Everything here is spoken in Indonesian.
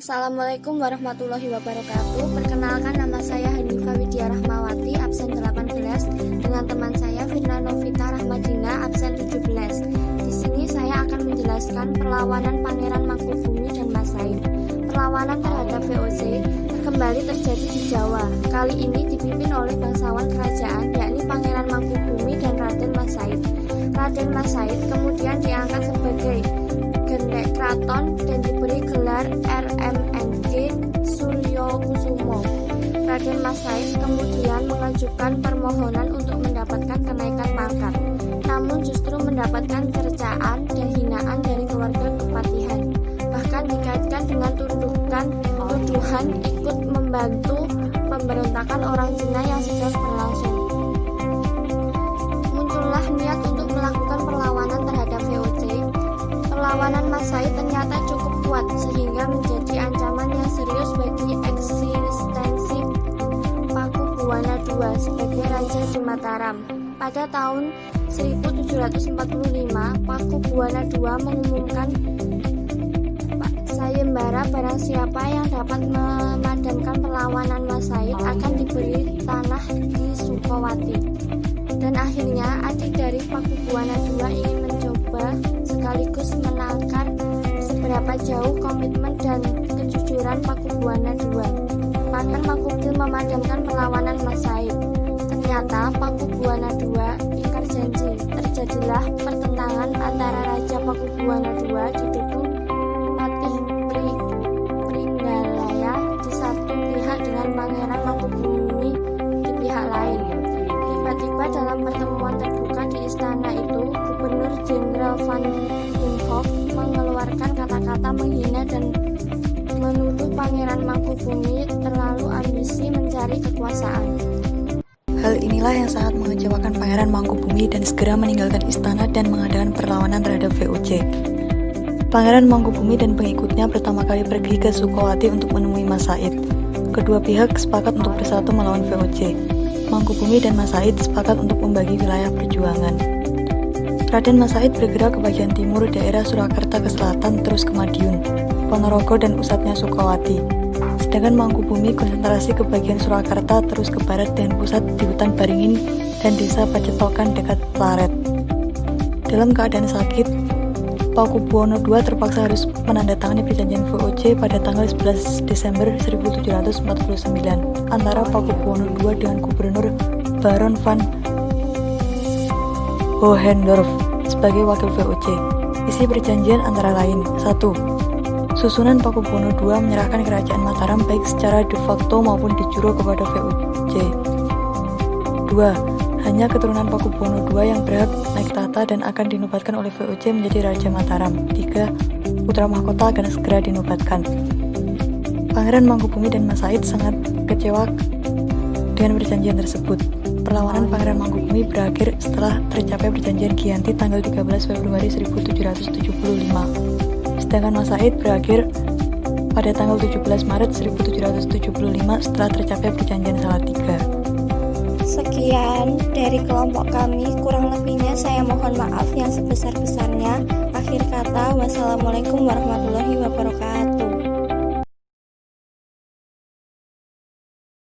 Assalamualaikum warahmatullahi wabarakatuh. Perkenalkan, nama saya Hanifah Widya Rahmawati, absen 18, dengan teman saya Firna Novita Rahmadina, absen 17. Di sini saya akan menjelaskan perlawanan Pangeran Mangkubumi dan Mas Said. Perlawanan terhadap VOC kembali terjadi di Jawa. Kali ini dipimpin oleh bangsawan kerajaan, yakni Pangeran Mangkubumi dan Raden Mas Said. Raden Mas Said kemudian diangkat sebagai Gendek Kraton dan diberi gelar RMNG Suryokusumo. Raden Mas Said kemudian mengajukan permohonan untuk mendapatkan kenaikan pangkat, namun justru mendapatkan cercaan dan hinaan dari keluarga kepatihan. Bahkan dikaitkan dengan tuduhan ikut membantu pemberontakan orang Cina yang sedang berlangsung. Muncullah niat untuk melakukan perlawanan terhadap VOC. Perlawanan Mas Said ternyata cukup kuat sehingga menjadi ancaman yang serius bagi eksistensi Pakubuwana II sebagai raja di Mataram. Pada tahun 1745, Pakubuwana II mengumumkan sayembara barang siapa yang dapat memadamkan perlawanan Mas Said akan diberi tanah di Sukowati. Dan akhirnya adik dari Pakubuwana II ingin mencoba sekaligus menakar seberapa jauh komitmen dan kejujuran Pakubuwana II. Pangeran Mangkubumi memadamkan perlawanan Mas Said. Ternyata Pakubuwana II ingkar janji. Terjadilah pertentangan antara Raja Pakubuwana II didukung Patih Pringgalaya di satu pihak dengan Pangeran Mangkubumi di pihak lain. Tiba-tiba dalam pertemuan terbuka di istana itu, Gubernur Jenderal Van Imhoff mengeluarkan kata-kata menghina dan menuduh Pangeran Mangkubumi terlalu ambisi mencari kekuasaan. Hal inilah yang sangat mengecewakan Pangeran Mangkubumi dan segera meninggalkan istana dan mengadakan perlawanan terhadap VOC. Pangeran Mangkubumi dan pengikutnya pertama kali pergi ke Sukowati untuk menemui Mas Said. Kedua pihak sepakat untuk bersatu melawan VOC. Mangkubumi dan Mas Said sepakat untuk membagi wilayah perjuangan. Raden Mas Said bergerak ke bagian timur daerah Surakarta ke selatan terus ke Madiun, Ponorogo dan pusatnya Sukowati. Sedangkan Mangkubumi konsentrasi ke bagian Surakarta terus ke barat dan pusat di hutan Baringin dan desa Pacetokan dekat Plaret. Dalam keadaan sakit, Pakubuwana II terpaksa harus menandatangani perjanjian VOC pada tanggal 11 Desember 1749 antara Pakubuwana II dengan Gubernur Baron van Hohendorf sebagai wakil VOC. Isi perjanjian antara lain: 1. Susunan Pakubuwana II menyerahkan kerajaan Mataram baik secara de facto maupun de jure kepada VOC. 2. Hanya keturunan Pakubuwana II yang berhak naik tahta dan akan dinobatkan oleh VOC menjadi Raja Mataram. 3. Putra mahkota akan segera dinobatkan. Pangeran Mangkubumi dan Mas Said sangat kecewa dengan perjanjian tersebut. Perlawanan Pangeran Mangkubumi berakhir setelah tercapai perjanjian Giyanti tanggal 13 Februari 1775. Sedangkan Mas Said berakhir pada tanggal 17 Maret 1775 setelah tercapai perjanjian Salatiga. Sekian dari kelompok kami, kurang lebihnya saya mohon maaf yang sebesar-besarnya. Akhir kata, wassalamualaikum warahmatullahi wabarakatuh.